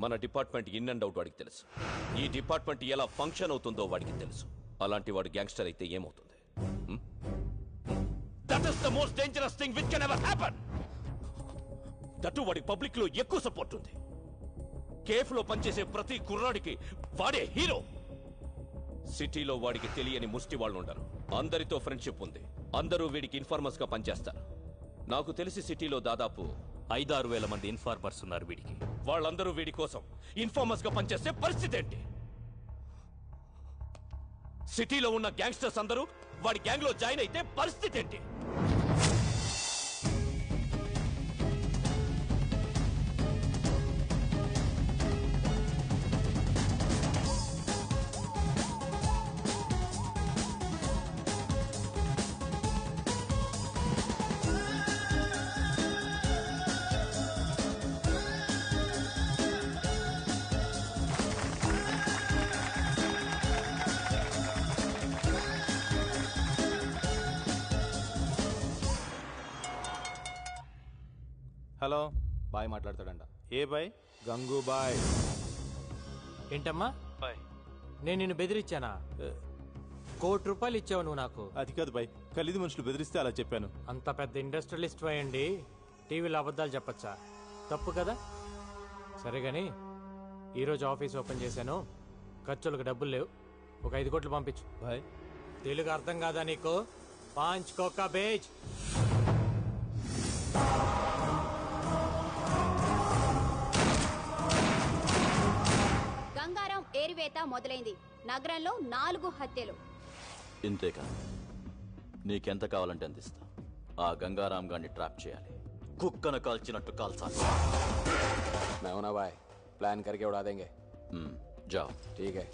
మన department in and out వాడికి తెలుసు. ఈ డిపార్ట్మెంట్ ఎలా ఫంక్షన్ అవుతుందో వాడికి తెలుసు. అలాంటి వాడు గ్యాంగ్స్టర్ అయితే ఏమవుతుంది? That is the most dangerous thing which can ever happen. That వాడికి పబ్లిక్ లో ఎక్కువ సపోర్ట్ ఉంది. కేఫ్ లో పనిచేసే ప్రతి కుర్రాడికి వాడే హీరో. సిటీలో వాడికి తెలియని ముష్టి వాళ్ళు ఉండరు. అందరితో ఫ్రెండ్షిప్ ఉంది. అందరూ వీడికి ఇన్ఫార్మర్స్ గా పనిచేస్తారు. నాకు తెలిసి సిటీలో దాదాపు 5-6 వేల మంది ఇన్ఫార్మర్స్ ఉన్నారు వీడికి. వాళ్ళందరూ వీడి కోసం ఇన్ఫార్మర్స్ గా పనిచేస్తే పరిస్థితి ఏంటి? సిటీలో ఉన్న గ్యాంగ్స్టర్స్ అందరూ వాడి గ్యాంగ్ లో జాయిన్ అయితే పరిస్థితి ఏంటి? హలో, బాయ్ మాట్లాడతాడంట. ఏ బాయ్? గంగూబాయ్. ఏంటమ్మా బాయ్, నేను నిన్ను బెదిరించానా? ₹1,00,00,000 ఇచ్చావు నువ్వు నాకు. అది కాదు బాయ్, ఖలీదు మనుషులు బెదిరిస్తే అలా చెప్పాను. అంత పెద్ద ఇండస్ట్రియలిస్ట్ అయ్యండి టీవీలో అబద్ధాలు చెప్పచ్చా? తప్పు కదా. సరే గాని ఈరోజు ఆఫీస్ ఓపెన్ చేశాను, ఖర్చులకు డబ్బులు లేవు. ఒక 5 కోట్లు పంపించు. బాయ్ తెలుగు అర్థం కాదా నీకు? 5 కోకా బేజ్. గంగారాం ఏరివేత మొదలైంది. నగరంలో 4 హత్యలు. ఇంతేకా? నీకెంత కావాలంటే అందిస్తా. ఆ గంగారాం గారిని ట్రాప్ చేయాలి. కుక్కను కాల్చినట్టు కాల్చాలి. मैं हूं ना भाई, प्लान करके उड़ा देंगे. जाओ. ठीक है.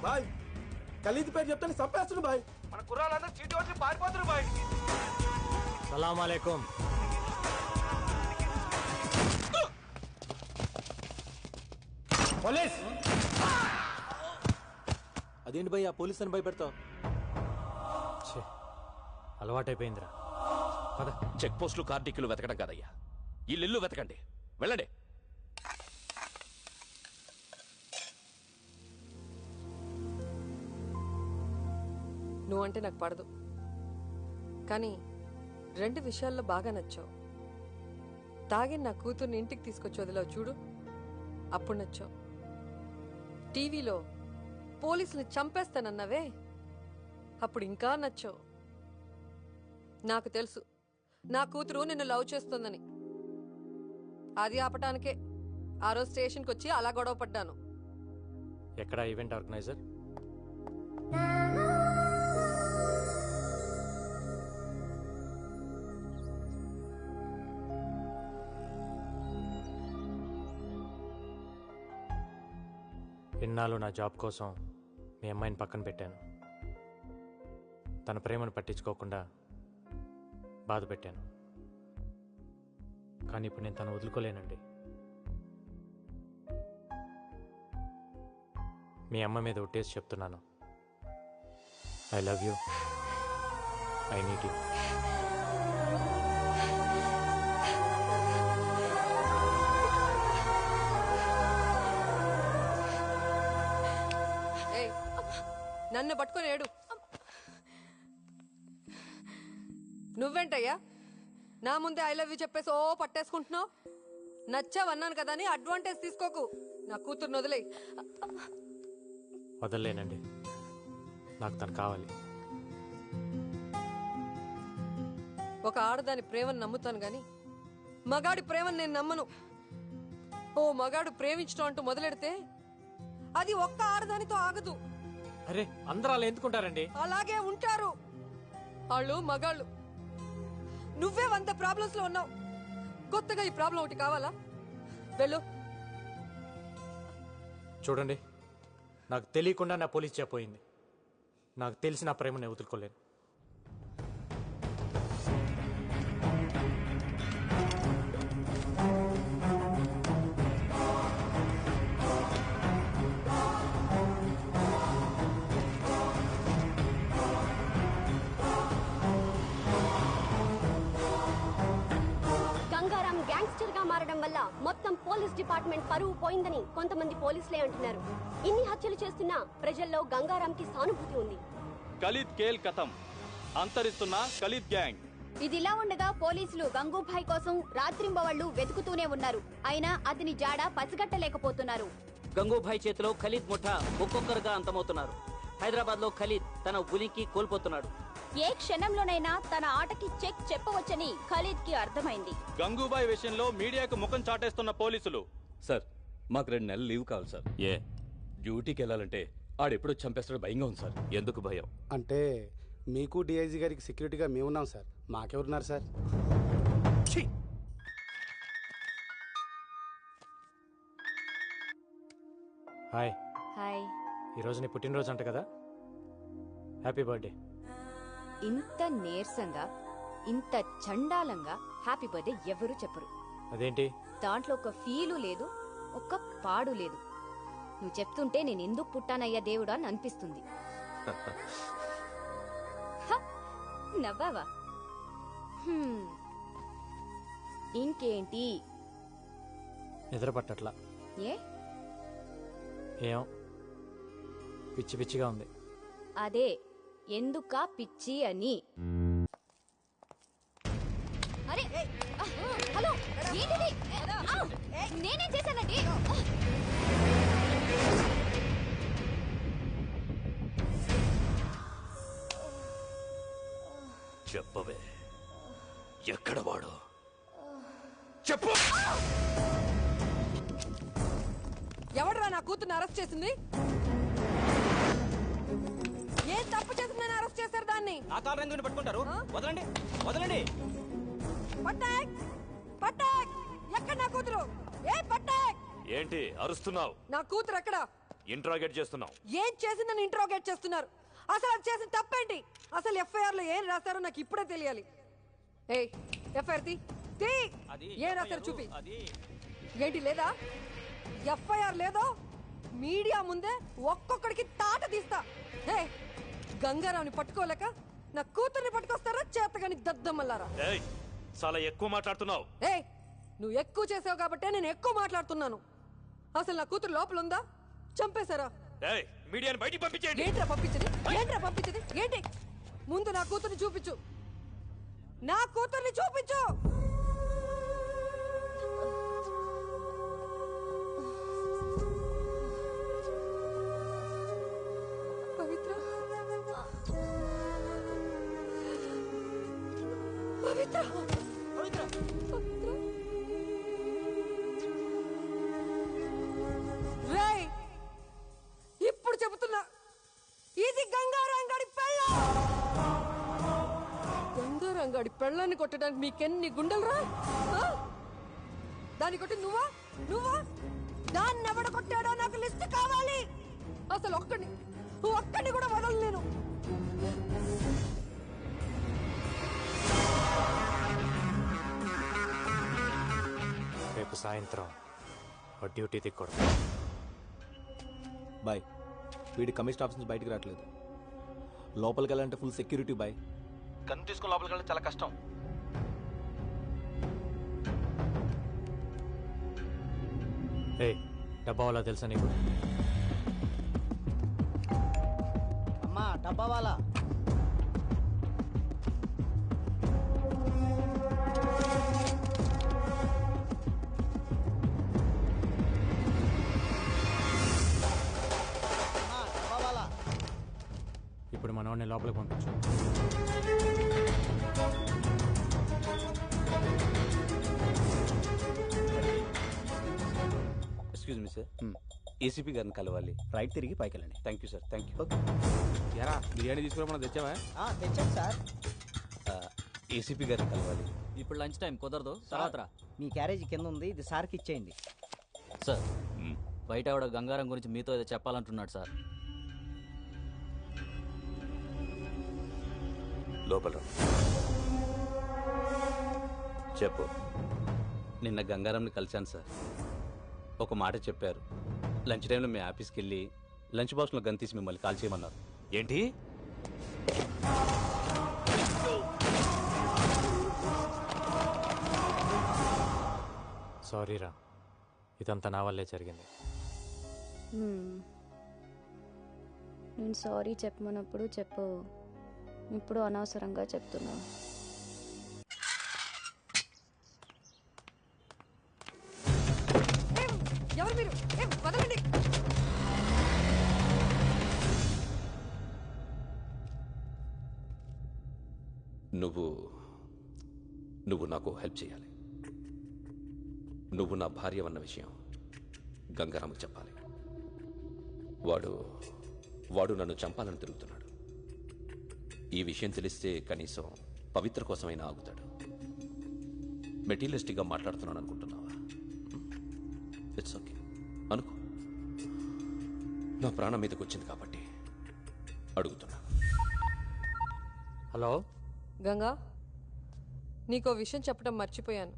బాయ్ ఖలీద్ పేరు చెప్తాను చంపేస్తున్నా బాయ్. మన కుర్రాళ్ళందరూ చీటి వచ్చి పారిపోతున్నారు బాయ్. సలాం అలైకుం. పోలీస్. అదేంటి భయ్, ఆ పోలీస్ అని భయపెడతావు? అలవాటైపోయిందిరా. పద. చెక్ పోస్టులు కార్డిక్యులు వెతకడం కాదయ్యా, ఇల్లు వెతకండి. వెళ్ళండి. నువ్వంటే నాకు పడదు, కానీ 2 విషయాల్లో బాగా నచ్చావు. తాగి నా కూతుర్ని ఇంటికి తీసుకొచ్చి వదిలావు చూడు, అప్పుడు నచ్చావు. టీవీలో పోలీసులు చంపేస్తానన్నావే, అప్పుడు ఇంకా నచ్చావు. నాకు తెలుసు నా కూతురు నిన్ను లవ్ చేస్తుందని. అది ఆపటానికే ఆ రోజు స్టేషన్కి వచ్చి అలా గొడవ పడ్డాను. ఎక్కడ ఈవెంట్ ఆర్గనైజర్? ఇన్నాళ్ళు నా జాబ్ కోసం మీ అమ్మాయిని పక్కన పెట్టాను. తన ప్రేమను పట్టించుకోకుండా బాధ పెట్టాను. కానీ ఇప్పుడు నేను తను వదులుకోలేనండి. మీ అమ్మ మీద ఒట్టేసి చెప్తున్నాను, I love you, I need you. నన్ను పట్టుకొని ఏడు. నువ్వేంటయ్యా నా ముందే ఐ లవ్ యూ చెప్పేసి ఓ పట్టేసుకుంటున్నావు? నచ్చావన్నాను కదా అని అడ్వాంటేజ్ తీసుకోకు. నా కూతుర్ని వదిలే. వదలలేనండి, నాకు తను కావాలి. ఒక ఆడదాని ప్రేమను నమ్ముతాను గాని మగాడి ప్రేమను నేను నమ్మను. ఓ మగాడు ప్రేమించడం అంటూ మొదలెడితే అది ఒక్క ఆడదానితో ఆగదు. అరే, అందరూ అలా ఎందుకుంటారండి? అలాగే ఉంటారు వాళ్ళు మగాళ్ళు. నువ్వే 100 ప్రాబ్లమ్స్ లో ఉన్నావు, కొత్తగా ఈ ప్రాబ్లం ఒకటి కావాలా? వెళ్ళు. చూడండి, నాకు తెలియకుండా నా పోలీస్ చెప్పోయింది. నాకు తెలిసి నా ప్రేమను వదులుకోలేను. కావడం వల్ల మొత్తం పోలీస్ డిపార్ట్మెంట్ పరువు పోయిందని కొంతమంది పోలీసులే అంటున్నారు. ఇన్ని హత్యలు చేస్తున్నా ప్రజల్లో గంగారాంకి సానుభూతి ఉంది. ఖలీద్ కేల్ కథం, అంతరిస్తున్న ఖలీద్ గ్యాంగ్. ఇదిలా ఉండగా పోలీసులు గంగూభాయ్ కోసం రాత్రింబవళ్లు వెతుకుతూనే ఉన్నారు. అయినా అతని జాడ పసిగట్టలేకపోతున్నారు. గంగూభాయ్ చేతిలో ఖలీద్ ముఠా ఒక్కొక్కరుగా అంతమవుతున్నారు. హైదరాబాద్ లో ఖలీద్ తన ఉనికి కోల్పోతున్నాడు. ఏ క్షణంలోనైనా తన ఆటకి చెక్ చెప్పవచ్చని ఖలీద్ కి అర్థమైంది. గంగూబాయ్ విషయంలో మీడియాకు ముఖం చాటేస్తున్న పోలీసులు. సార్ మాకు 2 నెలలు లీవ్ కావాలి సార్. ఏ డ్యూటీకి వెళ్ళాలంటే ఆడెప్పుడు చంపేస్తాడో భయంగా ఉంది సార్. ఎందుకు భయం? అంటే మీకు డిఐజీ గారికి సెక్యూరిటీగా మేమున్నాం సార్, మాకెవరున్నారు సార్? Hi, hi. ఈరోజు నీ పుట్టినరోజు అంట కదా, హ్యాపీ బర్త్డే. ఇంత నీరసంగా ఇంత చండాలంగా హ్యాపీ బర్త్డే ఎవరు చెప్పరు. అదేంటి? దాంట్లో ఒక ఫీలు లేదు, ఒక్క పాడు లేదు. నువ్వు చెప్తుంటే నేను ఎందుకు పుట్టానయ్యా దేవుడా అని అనిపిస్తుంది. హ, నవ్వావా? ఇంకేంటి? నిద్ర పట్టట్లా. ఏ? ఏం పిచ్చి పిచ్చిగా ఉంది. అదే ఎందుకా పిచ్చి అని. అరే హలో, ఏంటిది? నేనేం చేశానండి? చెప్పవే, ఎక్కడ వాడు? చెప్పు. ఎవడరా నా కూతుర్ని అరెస్ట్ చేసింది? ఏం తప్పు చేసిందని అరెస్ట్ చేశారు దాన్ని? ఆ కాల్ రంగుని పట్టుకుంటారు. వదలండి, వదలండి. పట్టాక్, పట్టాక్, ఎక్కడ నా కూతురు? ఏ పట్టాక్, ఏంటి అరుస్తున్నావు? నా కూతురు ఎక్కడ? ఇంట్రాగేట్ చేస్తున్నావు. ఏం చేసిందని ఇంట్రోగేట్ చేస్తున్నారు? అసలు అది చేసిన తప్పేంటి? అసలు ఎఫ్ఐఆర్ లో ఏం రాశారో నాకు ఇప్పుడే తెలియాలి. ఏయ్, ఎఫ్ఐఆర్ తీ. ఏం రాశారు చూపి. ఏంటి లేదా? ఎఫ్ఐఆర్ లేదో మీడియా ముందే ఒక్కొక్కడికి తాట తీస్తా. ఏ గంగారావుని పట్టుకోలేక నా కూతుర్ని పట్టుకొస్తారా చేతగాని దద్దమల్లారా? చాలా ఎక్కువ మాట్లాడుతున్నావు. ఏ నువ్వు ఎక్కువ చేసావు కాబట్టే నేను ఎక్కువ మాట్లాడుతున్నాను. అసలు నా కూతురు లోపల ఉందా? చంపేశారా? మీడియాని బయటికి పంపించేయండి. ఏంట్రా పంపించది? ఏంట్రా పంపించది? ఏంటి? ముందు నా కూతుర్ని చూపించు, నా కూతుర్ని చూపించు. పవిత్ర, పవిత్ర, పవిత్ర, పవిత్ర. రేయ్, ఇప్పుడు చెబుతున్నా, ఇది గంగారంగడి పెళ్ళం. గంగారంగడి పెళ్ళాన్ని కొట్టడానికి మీకెన్ని గుండెలరా? దాన్ని కొట్టి నువ్వా? నువ్వా? దాన్ని ఎవడ కొట్టాడో నాకు లిస్ట్ కావాలి. అసలు ఒక్కడిని కూడా వదలలేను. రేపు సాయంత్రం డ్యూటీ దిక్కూడదు. బాయ్, వీడి కమిషన్ ఆఫీస్ నుంచి బయటికి రావట్లేదు. లోపలికి వెళ్ళాలంటే ఫుల్ సెక్యూరిటీ బాయ్. గన్ తీసుకుని లోపలికి వెళ్ళడం చాలా కష్టం. ఏయ్, డబ్బా వాళ్ళ తెలుసా నీకు? అమ్మా, డబ్బా వాలా. ఇప్పుడు మనవాడిని లోపలికి పంపించు. ఎక్స్క్యూజ్ మీ సార్, ఏసీపీ గారిని కలవాలి. రైట్ తిరిగి పైకి వెళ్ళండి. Thank you sir, thank you. ఎరా బిర్యానీ తీసుకురామని తెచ్చావా? తెచ్చాం సార్. ఏసీపీ గారిని కలవాలి. ఇప్పుడు లంచ్ టైం కుదరదు, తర్వాత రా. మీ క్యారేజీ కింద ఉంది, ఇది సార్కి ఇచ్చేయండి. సార్, బయట ఆవిడ గంగారం గురించి మీతో ఏదో చెప్పాలంటున్నాడు సార్. లోపల చెప్పు. నిన్న గంగారాంని కలిశాను సార్. ఒక మాట చెప్పారు. లంచ్ టైంలో మీ ఆఫీస్కి వెళ్ళి లంచ్ బాక్స్లో గన్ తీసి మిమ్మల్ని కాల్ చేయమన్నారు. ఏంటి? సారీ రా, ఇదంతా నా వల్లే జరిగింది. నేను సారీ చెప్పమన్నప్పుడు చెప్పు, ఇప్పుడు అనవసరంగా చెప్తున్నావు. ఎవరు మీరు? వదలండి. నువ్వు నాకు హెల్ప్ చేయాలి. నువ్వు నా భార్య అన్న విషయం గంగారాముకు చెప్పాలి. వాడు నన్ను చంపాలని తిరుగుతున్నాడు. ఈ విషయం తెలిస్తే కనీసం పవిత్ర కోసమైనా ఆగుతాడు. మెటీరియలిస్టిక్గా మాట్లాడుతున్నాను అనుకుంటున్నావా? ఇట్స్ ఓకే అనుకో. నా ప్రాణం మీదకి వచ్చింది కాబట్టి అడుగుతున్నా. హలో గంగా, నీకో విషయం చెప్పడం మర్చిపోయాను.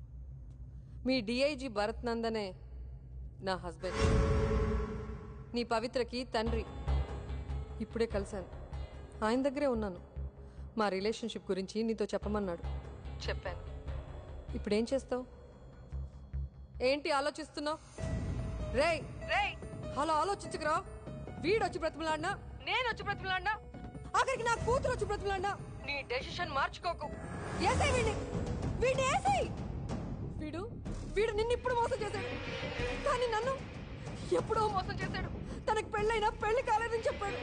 మీ డిఐజీ భరత్ నందనే నా హస్బెండ్, నీ పవిత్రకి తండ్రి. ఇప్పుడే కలిశాను, ఆయన దగ్గరే ఉన్నాను. మా రిలేషన్షిప్ గురించి నీతో చెప్పమన్నాడు. చెప్పాను. ఇప్పుడేం చేస్తావు? ఏంటి ఆలోచిస్తున్నావు? రేయ్ రేయ్, అలా ఆలోచించకురా. వీడొచ్చి బ్రతిమలాడినా, నేను వచ్చి బ్రతిమలాడినా, ఆఖరికి నా కూతురు వచ్చి బ్రతిమలాడినా నీ డెసిషన్ మార్చుకోకు. ఏసై వీడిని ఏసై. వీడు నిన్ను ఇప్పుడు మోసం చేశాడు, కానీ నన్ను ఎప్పుడో మోసం చేశాడు. తనకు పెళ్ళైనా పెళ్లి కాలేదని చెప్పాడు.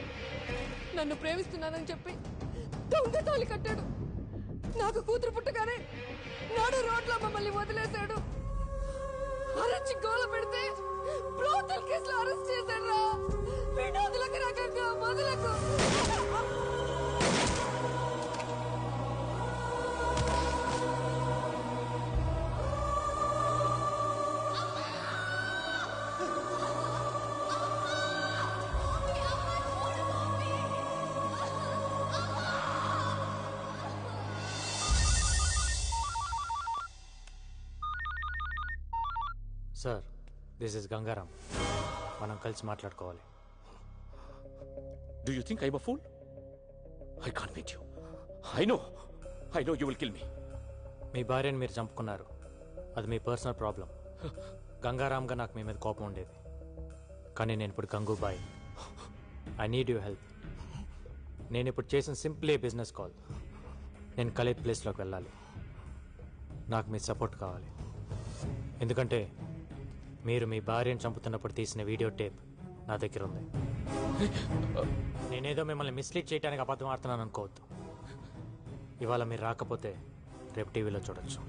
నన్ను ప్రేమిస్తున్నానని చెప్పి దొంగ తాళి కట్టాడు. నాకు కూతురు పుట్టగానే నాడు రోడ్లో మమ్మల్ని వదిలేశాడు. అరచి గోల పెడితే బ్రోతల్ కేసులో అరెస్ట్ చేశాడు. వీడు వదలకు రకంగా వదలకు. Sir, this is Gangaram. మనం కలిసి మాట్లాడుకోవాలి. Do you think I'm a fool? I can't meet you. I know you will kill me. మీ భార్యను మీరు చంపుకున్నారు, అది మీ పర్సనల్ ప్రాబ్లం. గంగారాంగా నాకు మీ మీద కోపం ఉండేది, కానీ నేను ఇప్పుడు Gangubai. I need you help. నేను ఇప్పుడు చేసిన సింప్లీ బిజినెస్ కాల్. నేను ఖలీద్ ప్లేస్లోకి వెళ్ళాలి. నాకు మీ సపోర్ట్ కావాలి. ఎందుకంటే మీరు మీ భార్యను చంపుతున్నప్పుడు తీసిన వీడియో టేప్ నా దగ్గర ఉంది. నేనేదో మిమ్మల్ని మిస్లీడ్ చేయడానికి అబద్ధం ఆడుతున్నాను అనుకోవద్దు. ఇవాళ మీరు రాకపోతే రేపు టీవీలో చూడొచ్చు.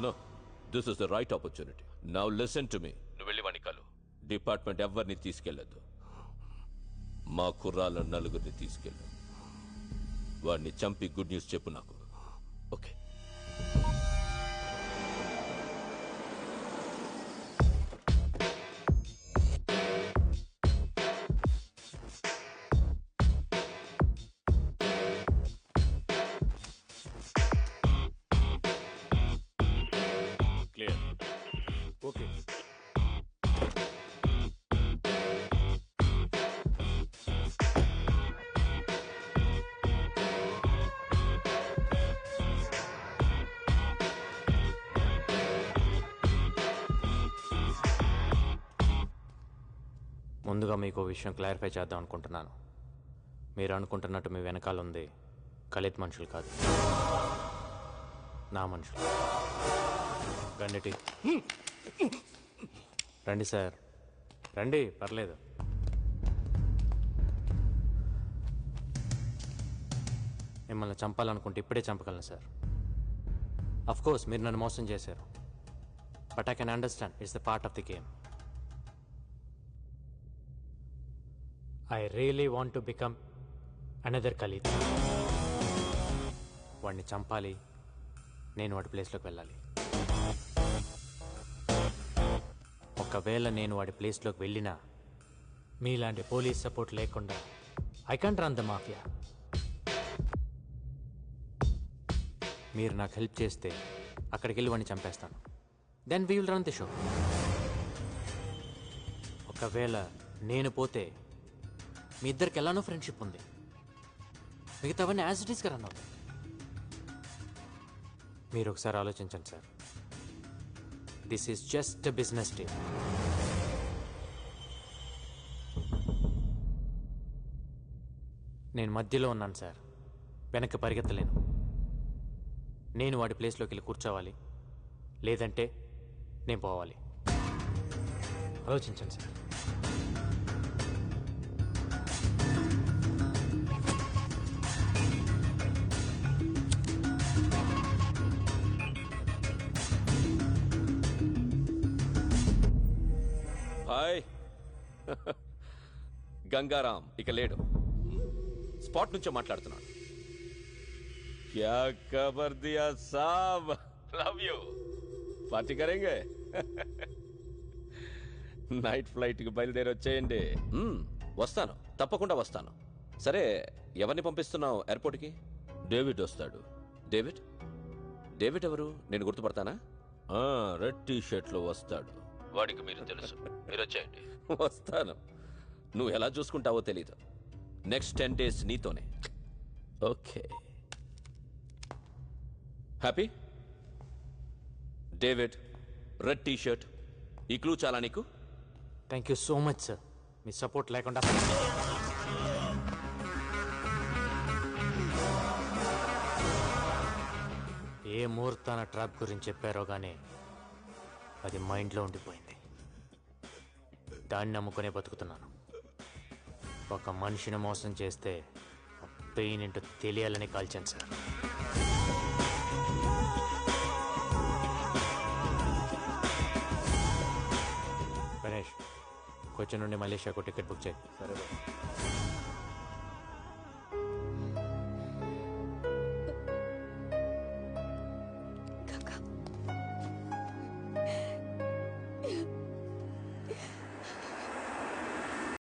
No, this is the right opportunity. Now listen to me. నువ్వు వెళ్ళి వాణ్ణి కలు. డిపార్ట్మెంట్ ఎవరిని తీసుకెళ్ళదు. మా కుర్రాళ్ళ నలుగురిని తీసుకెళ్ళు. వాడిని చంపి గుడ్ న్యూస్ చెప్పు నాకు. ఓకే. క్లియర్. ఓకే. ముందుగా మీకు విషయం క్లారిఫై చేద్దాం అనుకుంటున్నాను. మీరు అనుకుంటున్నట్టు మీ వెనకాల ఉంది ఖలీద్ మనుషులు కాదు, నా మనుషులు. రండి. రండి సార్, రండి, పర్లేదు. మిమ్మల్ని చంపాలనుకుంటే ఇప్పుడే చంపగలను సార్. అఫ్ కోర్స్ మీరు నన్ను మోసం చేశారు, but I can understand it's the part of the game. I really want to become another Khalid. వాడిని చంపాలి, నేను వాడి ప్లేస్లోకి వెళ్ళాలి. ఒకవేళ నేను వాడి ప్లేస్లోకి వెళ్ళినా మీలాంటి పోలీస్ సపోర్ట్ లేకుండా I can't run the mafia. మీరు నాకు హెల్ప్ చేస్తే అక్కడికి వెళ్ళి వాడిని చంపేస్తాను. Then we will run the show. ఒకవేళ నేను పోతే మీ ఇద్దరికి ఎలానో ఫ్రెండ్షిప్ ఉంది, మిగతావన్నీ యాజ్ ఇట్ ఈస్గా రన్ అవుతాయి. మీరు ఒకసారి ఆలోచించండి sir. This is just business deal. నేను మధ్యలో ఉన్నాను సార్, వెనక్కి పరిగెత్తలేను. నేను వాడి ప్లేస్లోకి వెళ్ళి కూర్చోవాలి, లేదంటే నేను పోవాలి. ఆలోచించండి సార్. హాయ్. గంగారాం ఇక లేడు, స్పాట్ నుంచే మాట్లాడుతున్నాడు. క్యా ఖబర్ దియా సాబ్, లవ్ యూ. పార్టీ కరేంగే? నైట్ ఫ్లైట్కి బయలుదేరి వచ్చేయండి. వస్తాను, తప్పకుండా వస్తాను. సరే, ఎవరిని పంపిస్తున్నావు ఎయిర్పోర్ట్కి? డేవిడ్ వస్తాడు. డేవిడ్? డేవిడ్ ఎవరు? నేను గుర్తుపడతానా? రెడ్ టీ షర్ట్లో వస్తాడు. వాడికి మీరు తెలుసు. మీరు వచ్చేయండి. వస్తాను. నువ్వు ఎలా చూసుకుంటావో తెలీదు. నెక్స్ట్ 10 days నీతోనే. Okay. Happy? David, red T shirt, ఈ క్లూ చాలా నీకు? Thank you so much sir. Me support లేకుండా ఏ ముహూర్తాన ట్రాప్ గురించి చెప్పారో కానీ అది మైండ్లో ఉండిపోయింది. దాన్ని నమ్ముకునే బతుకుతున్నాను. ఒక మనిషిని మోసం చేస్తే పెయిన్ ఏంటో తెలియాలని కాల్చాను సార్. గణేష్, కొచ్చి నుండి మలేషియాకు టికెట్ బుక్ చేయి. సరే.